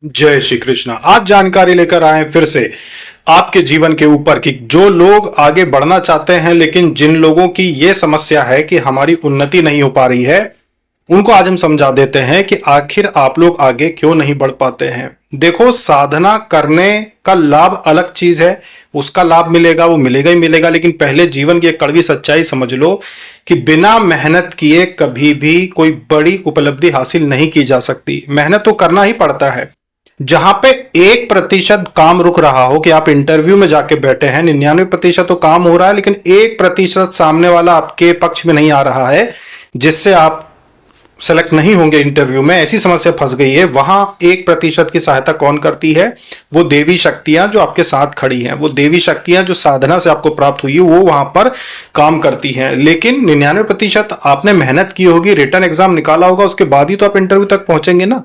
जय श्री कृष्ण। आज जानकारी लेकर आए फिर से आपके जीवन के ऊपर कि जो लोग आगे बढ़ना चाहते हैं लेकिन जिन लोगों की यह समस्या है कि हमारी उन्नति नहीं हो पा रही है, उनको आज हम समझा देते हैं कि आखिर आप लोग आगे क्यों नहीं बढ़ पाते हैं। देखो, साधना करने का लाभ अलग चीज है, उसका लाभ मिलेगा, वो मिलेगा ही मिलेगा, लेकिन पहले जीवन की एक कड़वी सच्चाई समझ लो कि बिना मेहनत किए कभी भी कोई बड़ी उपलब्धि हासिल नहीं की जा सकती। मेहनत तो करना ही पड़ता है। जहां पे 1% काम रुक रहा हो कि आप इंटरव्यू में जाके बैठे हैं, 99% तो काम हो रहा है, लेकिन 1% सामने वाला आपके पक्ष में नहीं आ रहा है, जिससे आप सेलेक्ट नहीं होंगे इंटरव्यू में, ऐसी समस्या फंस गई है। वहां 1% की सहायता कौन करती है? वो देवी शक्तियां जो आपके साथ खड़ी हैं, वो देवी शक्तियां जो साधना से आपको प्राप्त हुई है, वो वहां पर काम करती हैं। लेकिन 99% आपने मेहनत की होगी, रिटर्न एग्जाम निकाला होगा, उसके बाद ही तो आप इंटरव्यू तक पहुंचेंगे ना।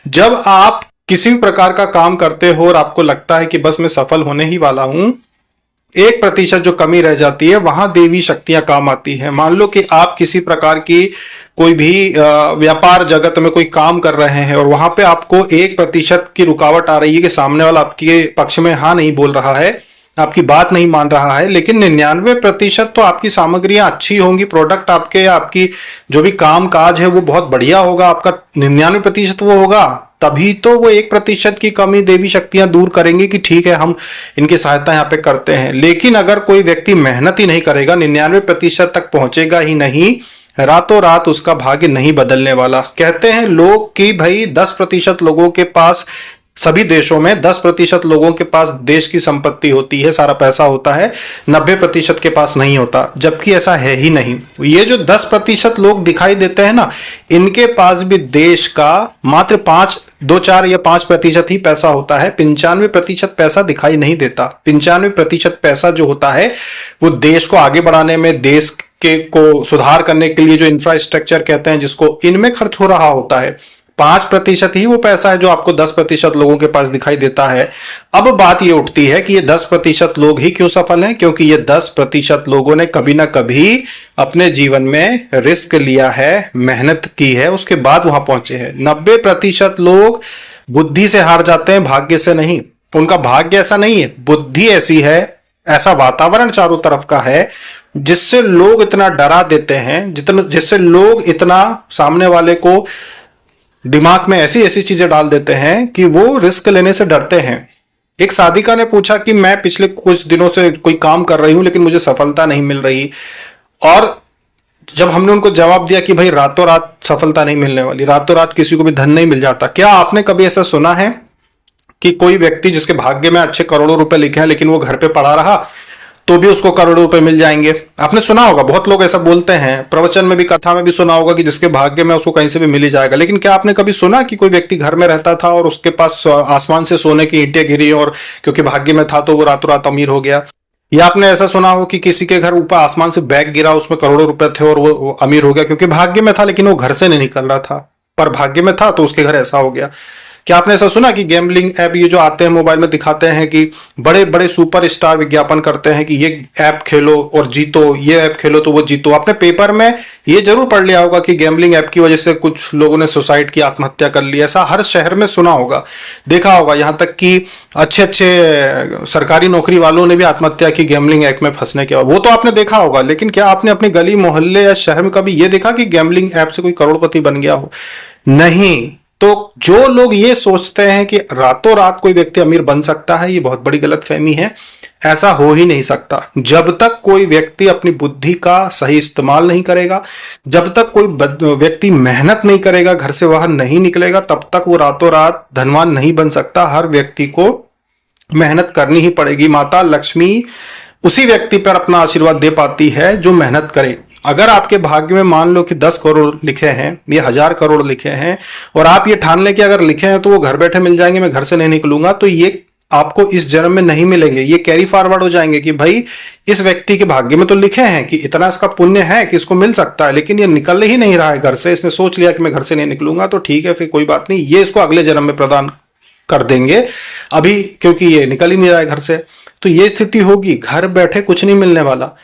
जब आप किसी भी प्रकार का काम करते हो और आपको लगता है कि बस मैं सफल होने ही वाला हूं, 1% जो कमी रह जाती है, वहां देवी शक्तियां काम आती हैं। मान लो कि आप किसी प्रकार की कोई भी व्यापार जगत में कोई काम कर रहे हैं और वहां पे आपको 1% की रुकावट आ रही है कि सामने वाला आपके पक्ष में हाँ नहीं बोल रहा है, आपकी बात नहीं मान रहा है, लेकिन 99% तो आपकी सामग्रियां अच्छी होंगी, प्रोडक्ट आपके, आपकी जो भी काम काज है वो बहुत बढ़िया होगा, आपका 99% वो होगा, तभी तो वो 1% की कमी देवी शक्तियां दूर करेंगी कि ठीक है, हम इनकी सहायता यहाँ पे करते हैं। लेकिन अगर कोई व्यक्ति मेहनत ही नहीं करेगा, 99% तक पहुंचेगा ही नहीं, रातों रात उसका भाग्य नहीं बदलने वाला। कहते हैं लोग कि भाई 10% लोगों के पास, सभी देशों में 10% लोगों के पास देश की संपत्ति होती है, सारा पैसा होता है, 90% के पास नहीं होता, जबकि ऐसा है ही नहीं। ये जो 10% लोग दिखाई देते हैं ना, इनके पास भी देश का मात्र 2, 4 या 5% ही पैसा होता है। 95% पैसा दिखाई नहीं देता। 95% पैसा जो होता है वो देश को आगे बढ़ाने में, देश के को सुधार करने के लिए, जो इंफ्रास्ट्रक्चर कहते हैं जिसको, इनमें खर्च हो रहा होता है। 5% ही वो पैसा है जो आपको 10% लोगों के पास दिखाई देता है। अब बात ये उठती है कि ये 10% लोग ही क्यों सफल हैं? क्योंकि ये 10% लोगों ने कभी ना कभी अपने जीवन में रिस्क लिया है, मेहनत की है, उसके बाद वहां पहुंचे हैं। 90% लोग बुद्धि से हार जाते हैं, भाग्य से नहीं। उनका भाग्य ऐसा नहीं है, बुद्धि ऐसी है, ऐसा वातावरण चारों तरफ का है जिससे लोग इतना डरा देते हैं, जिससे लोग इतना सामने वाले को दिमाग में ऐसी ऐसी चीजें डाल देते हैं कि वो रिस्क लेने से डरते हैं। एक साधिका ने पूछा कि मैं पिछले कुछ दिनों से कोई काम कर रही हूं लेकिन मुझे सफलता नहीं मिल रही, और जब हमने उनको जवाब दिया कि भाई रातों रात सफलता नहीं मिलने वाली, रातों रात किसी को भी धन नहीं मिल जाता। क्या आपने कभी ऐसा सुना है कि कोई व्यक्ति जिसके भाग्य में अच्छे करोड़ों रुपए लिखे हैं लेकिन वो घर पे पड़ा रहा तो भी उसको करोड़ों रुपए मिल जाएंगे? आपने सुना होगा, बहुत लोग ऐसा बोलते हैं, प्रवचन में भी, कथा में भी सुना होगा कि जिसके भाग्य में उसको कहीं से भी मिल ही जाएगा। लेकिन क्या आपने कभी सुना कि कोई व्यक्ति घर में रहता था और उसके पास आसमान से सोने की ईंटें गिरी और क्योंकि भाग्य में था तो वो रातों रात अमीर हो गया? या आपने ऐसा सुना हो कि किसी के घर ऊपर आसमान से बैग गिरा, उसमें करोड़ों रुपए थे और वो अमीर हो गया क्योंकि भाग्य में था, लेकिन वो घर से नहीं निकल रहा था, पर भाग्य में था तो उसके घर ऐसा हो गया? क्या आपने ऐसा सुना कि गैम्बलिंग ऐप ये जो आते हैं मोबाइल में, दिखाते हैं कि बड़े बड़े सुपर स्टार विज्ञापन करते हैं कि ये ऐप खेलो और जीतो, ये ऐप खेलो तो वो जीतो? आपने पेपर में ये जरूर पढ़ लिया होगा कि गैम्बलिंग ऐप की वजह से कुछ लोगों ने सुसाइड की, आत्महत्या कर ली। ऐसा हर शहर में सुना होगा, देखा होगा, यहां तक कि अच्छे अच्छे सरकारी नौकरी वालों ने भी आत्महत्या की गैम्बलिंग ऐप में फंसने के बाद। वो तो आपने देखा होगा, लेकिन क्या आपने अपनी गली मोहल्ले या शहर में कभी ये देखा कि गैम्बलिंग ऐप से कोई करोड़पति बन गया हो? नहीं। तो जो लोग ये सोचते हैं कि रातों रात कोई व्यक्ति अमीर बन सकता है, ये बहुत बड़ी गलतफहमी है। ऐसा हो ही नहीं सकता। जब तक कोई व्यक्ति अपनी बुद्धि का सही इस्तेमाल नहीं करेगा, जब तक कोई व्यक्ति मेहनत नहीं करेगा, घर से बाहर नहीं निकलेगा, तब तक वो रातों रात धनवान नहीं बन सकता। हर व्यक्ति को मेहनत करनी ही पड़ेगी। माता लक्ष्मी उसी व्यक्ति पर अपना आशीर्वाद दे पाती है जो मेहनत करे। अगर आपके भाग्य में मान लो कि 10 करोड़ लिखे हैं या 1000 करोड़ लिखे हैं और आप ये ठान लें कि अगर लिखे हैं तो वो घर बैठे मिल जाएंगे, मैं घर से नहीं निकलूंगा, तो ये आपको इस जन्म में नहीं मिलेंगे। ये कैरी फॉरवर्ड हो जाएंगे कि भाई इस व्यक्ति के भाग्य में तो लिखे हैं कि इतना इसका पुण्य है कि इसको मिल सकता है, लेकिन ये निकल ही नहीं रहा है घर से, इसने सोच लिया कि मैं घर से नहीं निकलूंगा, तो ठीक है, फिर कोई बात नहीं, ये इसको अगले जन्म में प्रदान कर देंगे अभी, क्योंकि ये निकल ही नहीं रहा है घर से। तो ये स्थिति होगी, घर बैठे कुछ नहीं मिलने वाला।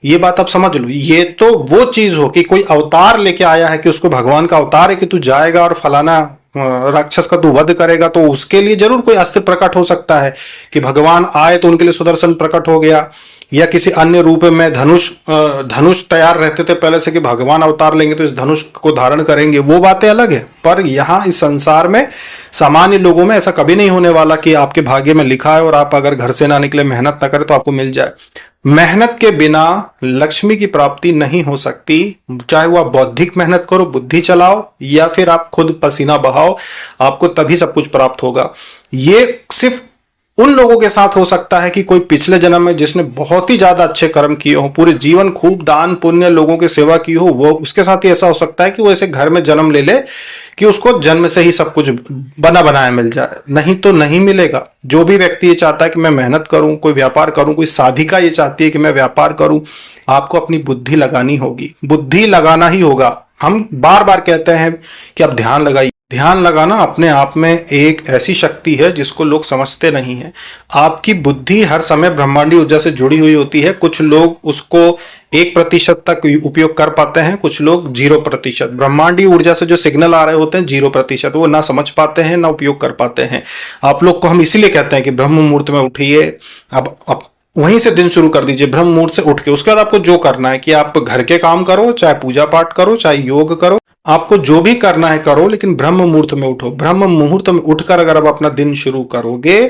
ये बात आप समझ लो। ये तो वो चीज हो कि कोई अवतार लेके आया है कि उसको भगवान का अवतार है कि तू जाएगा और फलाना राक्षस का तू वध करेगा, तो उसके लिए जरूर कोई अस्त्र प्रकट हो सकता है कि भगवान आए तो उनके लिए सुदर्शन प्रकट हो गया, या किसी अन्य रूप में धनुष तैयार रहते थे पहले से कि भगवान अवतार लेंगे तो इस धनुष को धारण करेंगे, वो बातें अलग है। पर यहाँ इस संसार में सामान्य लोगों में ऐसा कभी नहीं होने वाला कि आपके भाग्य में लिखा है और आप अगर घर से ना निकले, मेहनत ना करें तो आपको मिल जाए। मेहनत के बिना लक्ष्मी की प्राप्ति नहीं हो सकती, चाहे वो आप बौद्धिक मेहनत करो, बुद्धि चलाओ, या फिर आप खुद पसीना बहाओ, आपको तभी सब कुछ प्राप्त होगा। ये सिर्फ उन लोगों के साथ हो सकता है कि कोई पिछले जन्म में जिसने बहुत ही ज्यादा अच्छे कर्म किए हो, पूरे जीवन खूब दान पुण्य लोगों की सेवा की हो, वो उसके साथ ही ऐसा हो सकता है कि वो ऐसे घर में जन्म ले ले कि उसको जन्म से ही सब कुछ बना बनाया मिल जाए, नहीं तो नहीं मिलेगा। जो भी व्यक्ति ये चाहता है कि मैं मेहनत करूं, कोई व्यापार करूं, कोई साधिका ये चाहती है कि मैं व्यापार करूं, आपको अपनी बुद्धि लगानी होगी, बुद्धि लगाना ही होगा। हम बार बार कहते हैं कि आप ध्यान लगाइए। ध्यान लगाना अपने आप में एक ऐसी शक्ति है जिसको लोग समझते नहीं है। आपकी बुद्धि हर समय ब्रह्मांडी ऊर्जा से जुड़ी हुई होती है। कुछ लोग उसको 1% तक उपयोग कर पाते हैं, कुछ लोग 0%। ब्रह्मांडी ऊर्जा से जो सिग्नल आ रहे होते हैं 0%, वो ना समझ पाते हैं ना उपयोग कर पाते हैं। आप लोग को हम इसीलिए कहते हैं कि ब्रह्म मुहूर्त में उठिए, अब वहीं से दिन शुरू कर दीजिए, ब्रह्म मुहूर्त से उठ के। उसके बाद आपको जो करना है कि आप घर के काम करो, चाहे पूजा पाठ करो, चाहे योग करो, आपको जो भी करना है करो, लेकिन ब्रह्म मुहूर्त में उठो। ब्रह्म मुहूर्त में उठकर अगर आप अपना दिन शुरू करोगे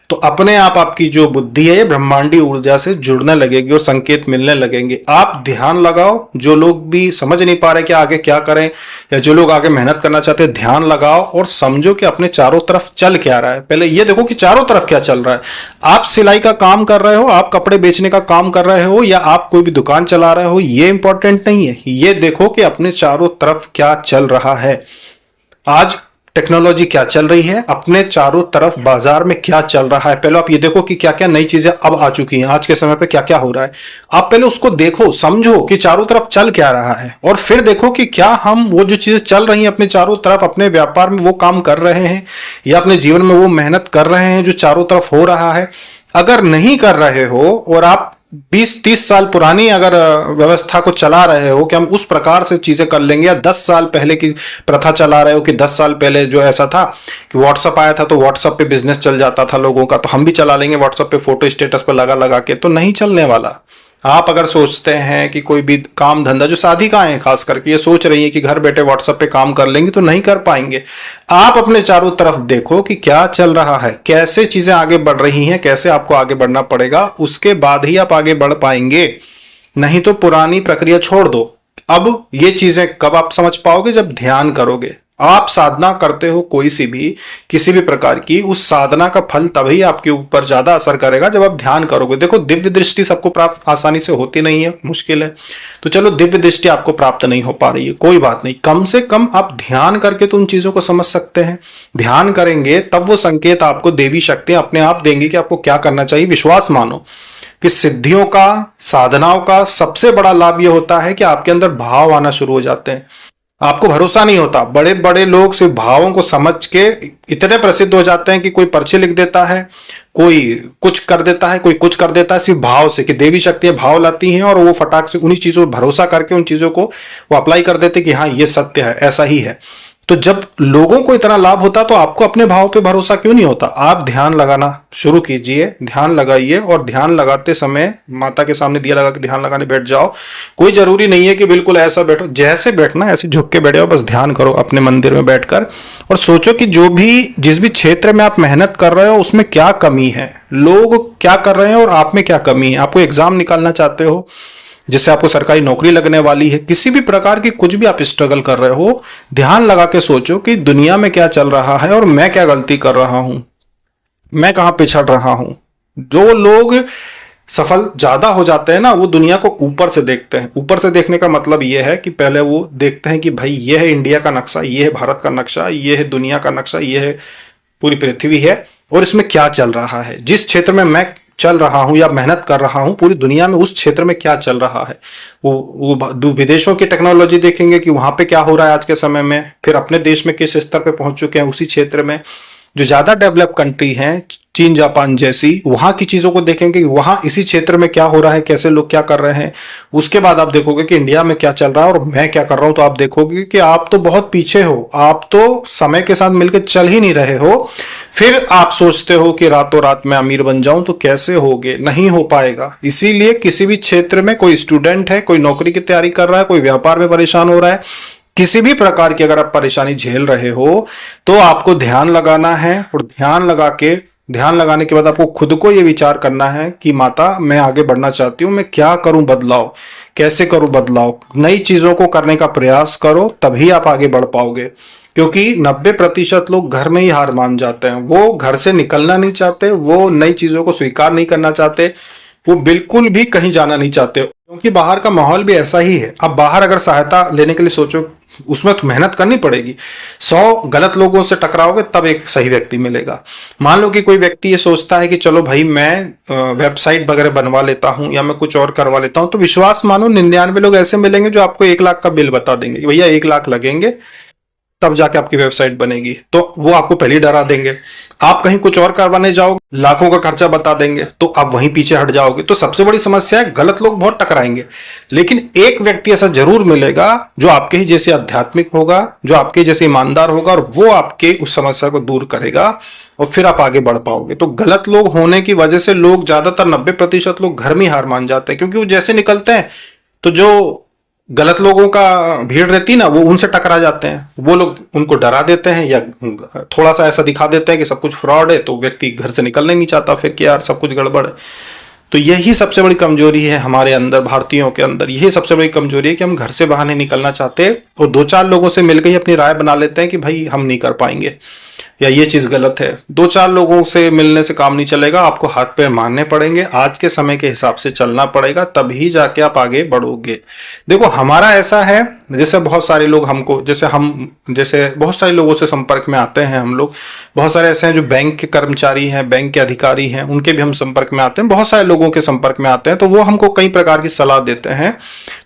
तो अपने आप आपकी जो बुद्धि है ब्रह्मांडी ऊर्जा से जुड़ने लगेगी और संकेत मिलने लगेंगे। आप ध्यान लगाओ। जो लोग भी समझ नहीं पा रहे कि आगे क्या करें, या जो लोग आगे मेहनत करना चाहते हैं, ध्यान लगाओ और समझो कि अपने चारों तरफ चल क्या रहा है। पहले ये देखो कि चारों तरफ क्या चल रहा है। आप सिलाई का काम कर रहे हो, आप कपड़े बेचने का काम कर रहे हो, या आप कोई भी दुकान चला रहे हो, ये इंपॉर्टेंट नहीं है। ये देखो कि अपने चारों तरफ क्या चल रहा है। आज टेक्नोलॉजी क्या चल रही है, अपने चारों तरफ बाजार में क्या चल रहा है। पहले आप ये देखो कि क्या क्या नई चीजें अब आ चुकी हैं, आज के समय पे क्या क्या हो रहा है। आप पहले उसको देखो, समझो कि चारों तरफ चल क्या रहा है, और फिर देखो कि क्या हम वो जो चीजें चल रही हैं अपने चारों तरफ, अपने व्यापार में वो काम कर रहे हैं, या अपने जीवन में वो मेहनत कर रहे हैं जो चारों तरफ हो रहा है। अगर नहीं कर रहे हो और आप 20-30 साल पुरानी अगर व्यवस्था को चला रहे हो कि हम उस प्रकार से चीजें कर लेंगे, या 10 साल पहले की प्रथा चला रहे हो कि 10 साल पहले जो ऐसा था कि व्हाट्सएप आया था तो व्हाट्सएप पे बिजनेस चल जाता था लोगों का, तो हम भी चला लेंगे व्हाट्सएप पे फोटो स्टेटस पर लगा लगा के, तो नहीं चलने वाला। आप अगर सोचते हैं कि कोई भी काम धंधा, जो साधिकाएं खास करके ये सोच रही है कि घर बैठे व्हाट्सएप पे काम कर लेंगे, तो नहीं कर पाएंगे। आप अपने चारों तरफ देखो कि क्या चल रहा है, कैसे चीजें आगे बढ़ रही हैं, कैसे आपको आगे बढ़ना पड़ेगा, उसके बाद ही आप आगे बढ़ पाएंगे। नहीं तो पुरानी प्रक्रिया छोड़ दो। अब ये चीजें कब आप समझ पाओगे, जब ध्यान करोगे। आप साधना करते हो कोई सी भी, किसी भी प्रकार की, उस साधना का फल तभी आपके ऊपर ज्यादा असर करेगा जब आप ध्यान करोगे। देखो, दिव्य दृष्टि सबको प्राप्त आसानी से होती नहीं है, मुश्किल है। तो चलो, दिव्य दृष्टि आपको प्राप्त नहीं हो पा रही है, कोई बात नहीं, कम से कम आप ध्यान करके तो उन चीजों को समझ सकते हैं। ध्यान करेंगे तब वो संकेत आपको देवी शक्तियां अपने आप देंगी कि आपको क्या करना चाहिए। विश्वास मानो कि सिद्धियों का, साधनाओं का सबसे बड़ा लाभ यह होता है कि आपके अंदर भाव आना शुरू हो जाते हैं। आपको भरोसा नहीं होता। बड़े बड़े लोग सिर्फ भावों को समझ के इतने प्रसिद्ध हो जाते हैं कि कोई पर्चे लिख देता है, कोई कुछ कर देता है, कोई कुछ कर देता है, सिर्फ भाव से, कि देवी शक्तियां भाव लाती हैं और वो फटाक से उन्हीं चीजों पर भरोसा करके उन चीजों को वो अप्लाई कर देते कि हाँ ये सत्य है, ऐसा ही है। तो जब लोगों को इतना लाभ होता तो आपको अपने भाव पे भरोसा क्यों नहीं होता। आप ध्यान लगाना शुरू कीजिए, ध्यान लगाइए, और ध्यान लगाते समय माता के सामने दिया लगा के ध्यान लगाने बैठ जाओ। कोई जरूरी नहीं है कि बिल्कुल ऐसा बैठो, जैसे बैठना ऐसे झुक के बैठ जाओ, बस ध्यान करो अपने मंदिर में बैठकर, और सोचो कि जिस भी क्षेत्र में आप मेहनत कर रहे हो उसमें क्या कमी है, लोग क्या कर रहे हैं और आप में क्या कमी है। आपको एग्जाम निकालना चाहते हो जिससे आपको सरकारी नौकरी लगने वाली है, किसी भी प्रकार की कुछ भी आप स्ट्रगल कर रहे हो, ध्यान लगा के सोचो कि दुनिया में क्या चल रहा है और मैं क्या गलती कर रहा हूं, मैं कहां पिछड़ रहा हूं। जो लोग सफल ज्यादा हो जाते हैं ना, वो दुनिया को ऊपर से देखते हैं। ऊपर से देखने का मतलब ये है कि पहले वो देखते हैं कि भाई ये है इंडिया का नक्शा, ये है भारत का नक्शा, ये है दुनिया का नक्शा, ये है पूरी पृथ्वी है, और इसमें क्या चल रहा है। जिस क्षेत्र में मैं चल रहा हूं या मेहनत कर रहा हूं, पूरी दुनिया में उस क्षेत्र में क्या चल रहा है। वो विदेशों की टेक्नोलॉजी देखेंगे कि वहां पे क्या हो रहा है आज के समय में, फिर अपने देश में किस स्तर पे पहुंच चुके हैं उसी क्षेत्र में। जो ज्यादा डेवलप कंट्री हैं चीन जापान जैसी, वहां की चीजों को देखेंगे कि वहां इसी क्षेत्र में क्या हो रहा है, कैसे लोग क्या कर रहे हैं। उसके बाद आप देखोगे कि इंडिया में क्या चल रहा है और मैं क्या कर रहा हूं, तो आप देखोगे कि आप तो बहुत पीछे हो, आप तो समय के साथ मिलकर चल ही नहीं रहे हो। फिर आप सोचते हो कि रातों रात मैं अमीर बन जाऊं, तो कैसे होगे, नहीं हो पाएगा। इसीलिए किसी भी क्षेत्र में कोई स्टूडेंट है, कोई नौकरी की तैयारी कर रहा है, कोई व्यापार में परेशान हो रहा है, किसी भी प्रकार की अगर आप परेशानी झेल रहे हो, तो आपको ध्यान लगाना है। और ध्यान लगाने के बाद आपको खुद को यह विचार करना है कि माता, मैं आगे बढ़ना चाहती हूं, मैं क्या करूं बदलाव, कैसे करूं बदलाव। नई चीजों को करने का प्रयास करो, तभी आप आगे बढ़ पाओगे। क्योंकि 90% लोग घर में ही हार मान जाते हैं, वो घर से निकलना नहीं चाहते, वो नई चीजों को स्वीकार नहीं करना चाहते, वो बिल्कुल भी कहीं जाना नहीं चाहते, क्योंकि बाहर का माहौल भी ऐसा ही है। अब बाहर अगर सहायता लेने के लिए सोचो, उसमें तो मेहनत करनी पड़ेगी। 100 गलत लोगों से टकराओगे तब एक सही व्यक्ति मिलेगा। मान लो कि कोई व्यक्ति ये सोचता है कि चलो भाई मैं वेबसाइट वगैरह बनवा लेता हूं या मैं कुछ और करवा लेता हूं, तो विश्वास मानो 99 लोग ऐसे मिलेंगे जो आपको 1 लाख का बिल बता देंगे, भैया 1 लाख लगेंगे तब जाके आपकी वेबसाइट बनेगी, तो वो आपको पहले ही डरा देंगे। आप कहीं कुछ और करवाने जाओगे, लाखों का खर्चा बता देंगे, तो आप वहीं पीछे हट जाओगे। तो सबसे बड़ी समस्या है, गलत लोग बहुत टकराएंगे, लेकिन एक व्यक्ति ऐसा जरूर मिलेगा जो आपके ही जैसे आध्यात्मिक होगा, जो आपके जैसे ईमानदार होगा, और वो आपके उस समस्या को दूर करेगा, और फिर आप आगे बढ़ पाओगे। तो गलत लोग होने की वजह से लोग ज्यादातर 90% लोग घर में हार मान जाते हैं, क्योंकि वो जैसे निकलते हैं तो जो गलत लोगों का भीड़ रहती ना, वो उनसे टकरा जाते हैं। वो लोग उनको डरा देते हैं या थोड़ा सा ऐसा दिखा देते हैं कि सब कुछ फ्रॉड है, तो व्यक्ति घर से निकलना ही नहीं चाहता, फिर कि यार सब कुछ गड़बड़ है। तो यही सबसे बड़ी कमजोरी है हमारे अंदर, भारतीयों के अंदर यही सबसे बड़ी कमजोरी है कि हम घर से बाहर नहीं निकलना चाहते, और 2-4 लोगों से मिलकर ही अपनी राय बना लेते हैं कि भाई हम नहीं कर पाएंगे या ये चीज गलत है। 2-4 लोगों से मिलने से काम नहीं चलेगा, आपको हाथ पैर मारने पड़ेंगे, आज के समय के हिसाब से चलना पड़ेगा, तभी जाके आप आगे बढ़ोगे। देखो हमारा ऐसा है, जैसे बहुत सारे लोग हमको, जैसे बहुत सारे लोगों से संपर्क में आते हैं हम लोग, बहुत सारे ऐसे हैं जो बैंक के कर्मचारी हैं, बैंक के अधिकारी हैं, उनके भी हम संपर्क में आते हैं, बहुत सारे लोगों के संपर्क में आते हैं, तो वो हमको कई प्रकार की सलाह देते हैं।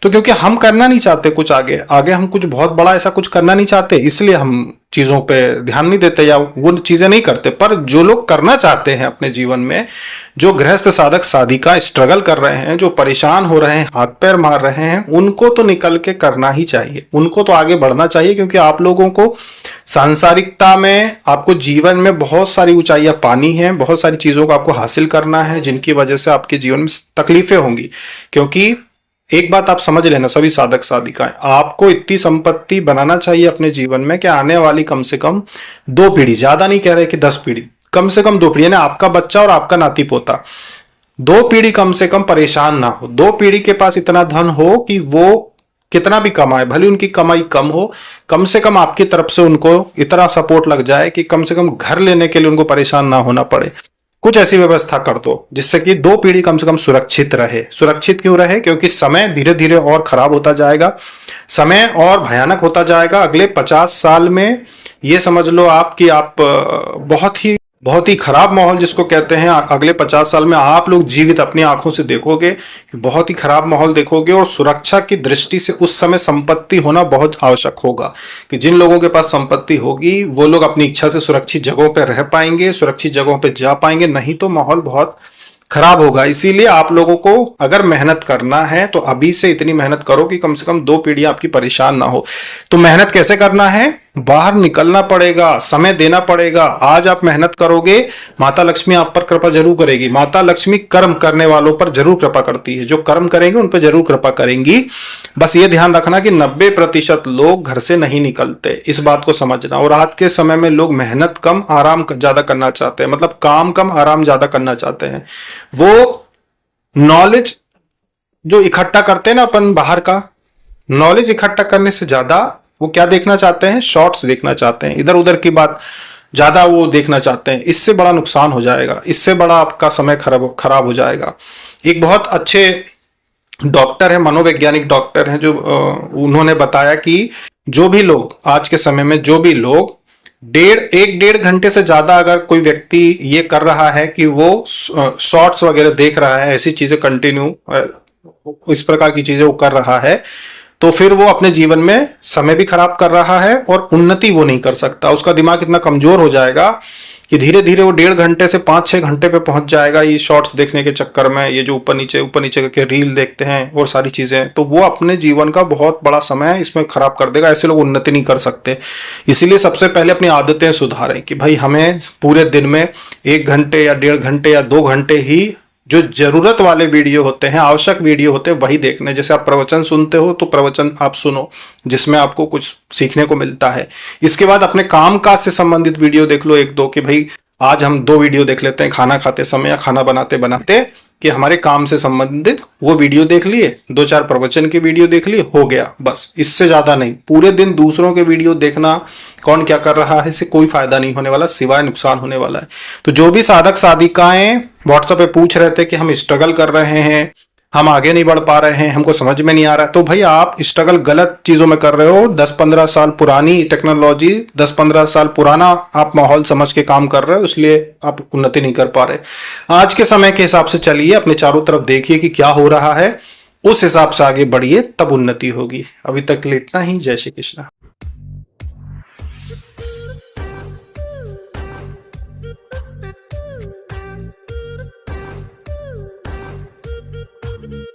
तो क्योंकि हम करना नहीं चाहते कुछ आगे हम कुछ बहुत बड़ा ऐसा कुछ करना नहीं चाहते, इसलिए हम चीजों पे ध्यान नहीं देते या वो चीजें नहीं करते। पर जो लोग करना चाहते हैं अपने जीवन में, जो गृहस्थ साधक साधिका स्ट्रगल कर रहे हैं, जो परेशान हो रहे हैं, हाथ पैर मार रहे हैं, उनको तो निकल के करना ही चाहिए, उनको तो आगे बढ़ना चाहिए। क्योंकि आप लोगों को सांसारिकता में, आपको जीवन में बहुत सारी ऊंचाइयां पानी है, बहुत सारी चीजों को आपको हासिल करना है, जिनकी वजह से आपके जीवन में तकलीफें होंगी। क्योंकि एक बात आप समझ लेना सभी साधक साधिकाएं, आपको इतनी संपत्ति बनाना चाहिए अपने जीवन में कि आने वाली कम से कम 2 पीढ़ी, ज्यादा नहीं कह रहे कि 10 पीढ़ी, कम से कम 2 पीढ़ी, यानी आपका बच्चा और आपका नाती पोता, 2 पीढ़ी कम से कम परेशान ना हो। 2 पीढ़ी के पास इतना धन हो कि वो कितना भी कमाए, भले उनकी कमाई कम हो, कम से कम आपकी तरफ से उनको इतना सपोर्ट लग जाए कि कम से कम घर लेने के लिए उनको परेशान ना होना पड़े। कुछ ऐसी व्यवस्था कर दो जिससे कि 2 पीढ़ी कम से कम सुरक्षित रहे। सुरक्षित क्यों रहे? क्योंकि समय धीरे धीरे और खराब होता जाएगा, समय और भयानक होता जाएगा। अगले 50 साल में ये समझ लो आप कि आप बहुत ही खराब माहौल जिसको कहते हैं, अगले 50 साल में आप लोग जीवित अपनी आंखों से देखोगे कि बहुत ही खराब माहौल देखोगे। और सुरक्षा की दृष्टि से उस समय संपत्ति होना बहुत आवश्यक होगा कि जिन लोगों के पास संपत्ति होगी वो लोग अपनी इच्छा से सुरक्षित जगहों पर रह पाएंगे, सुरक्षित जगहों पर जा पाएंगे, नहीं तो माहौल बहुत खराब होगा। इसीलिए आप लोगों को अगर मेहनत करना है तो अभी से इतनी मेहनत करो कि कम से कम 2 पीढ़ियां आपकी परेशान ना हो। तो मेहनत कैसे करना है? बाहर निकलना पड़ेगा, समय देना पड़ेगा। आज आप मेहनत करोगे, माता लक्ष्मी आप पर कृपा जरूर करेगी। माता लक्ष्मी कर्म करने वालों पर जरूर कृपा करती है, जो कर्म करेंगे उन पर जरूर कृपा करेंगी। बस ये ध्यान रखना कि 90% लोग घर से नहीं निकलते, इस बात को समझना। और आज के समय में लोग मेहनत कम आराम ज्यादा करना चाहते हैं, मतलब काम कम आराम ज्यादा करना चाहते हैं। वो नॉलेज जो इकट्ठा करते हैं ना अपन बाहर का, नॉलेज इकट्ठा करने से ज्यादा वो क्या देखना चाहते हैं? शॉर्ट्स देखना चाहते हैं, इधर उधर की बात ज्यादा वो देखना चाहते हैं। इससे बड़ा नुकसान हो जाएगा, इससे बड़ा आपका समय खराब हो जाएगा। एक बहुत अच्छे डॉक्टर है, मनोवैज्ञानिक डॉक्टर हैं, जो उन्होंने बताया कि जो भी लोग आज के समय में, जो भी लोग 1.5 घंटे से ज्यादा अगर कोई व्यक्ति ये कर रहा है कि वो शॉर्ट्स वगैरह देख रहा है, ऐसी चीजें कंटिन्यू इस प्रकार की चीजें वो कर रहा है, तो फिर वो अपने जीवन में समय भी खराब कर रहा है और उन्नति वो नहीं कर सकता। उसका दिमाग इतना कमजोर हो जाएगा कि कि धीरे धीरे वो 1.5 घंटे से 5-6 घंटे पे पहुंच जाएगा ये शॉर्ट्स देखने के चक्कर में, ये जो ऊपर नीचे करके रील देखते हैं और सारी चीजें, तो वो अपने जीवन का बहुत बड़ा समय इसमें खराब कर देगा। ऐसे लोग उन्नति नहीं कर सकते। इसीलिए सबसे पहले अपनी आदतें सुधारें कि भाई हमें पूरे दिन में 1 घंटे या 1.5 घंटे या 2 घंटे ही जो जरूरत वाले वीडियो होते हैं, आवश्यक वीडियो होते हैं, वही देखने। जैसे आप प्रवचन सुनते हो तो प्रवचन आप सुनो जिसमें आपको कुछ सीखने को मिलता है। इसके बाद अपने काम काज से संबंधित वीडियो देख लो 1-2, कि भाई आज हम 2 वीडियो देख लेते हैं खाना खाते समय या खाना बनाते बनाते, कि हमारे काम से संबंधित वो वीडियो देख लिए, 2-4 प्रवचन की वीडियो देख लिए, हो गया बस, इससे ज्यादा नहीं। पूरे दिन दूसरों के वीडियो देखना, कौन क्या कर रहा है, इससे कोई फायदा नहीं होने वाला, सिवाय नुकसान होने वाला है। तो जो भी साधक साधिकाएं व्हाट्सएप पे पूछ रहे थे कि हम स्ट्रगल कर रहे हैं, हम आगे नहीं बढ़ पा रहे हैं, हमको समझ में नहीं आ रहा है, तो भाई आप स्ट्रगल गलत चीजों में कर रहे हो। 10-15 साल पुरानी टेक्नोलॉजी, 10-15 साल पुराना आप माहौल समझ के काम कर रहे हो, इसलिए आप उन्नति नहीं कर पा रहे। आज के समय के हिसाब से चलिए, अपने चारों तरफ देखिए कि क्या हो रहा है, उस हिसाब से आगे बढ़िए, तब उन्नति होगी। अभी तक के लिए इतना ही। जय श्री कृष्ण। Thank you.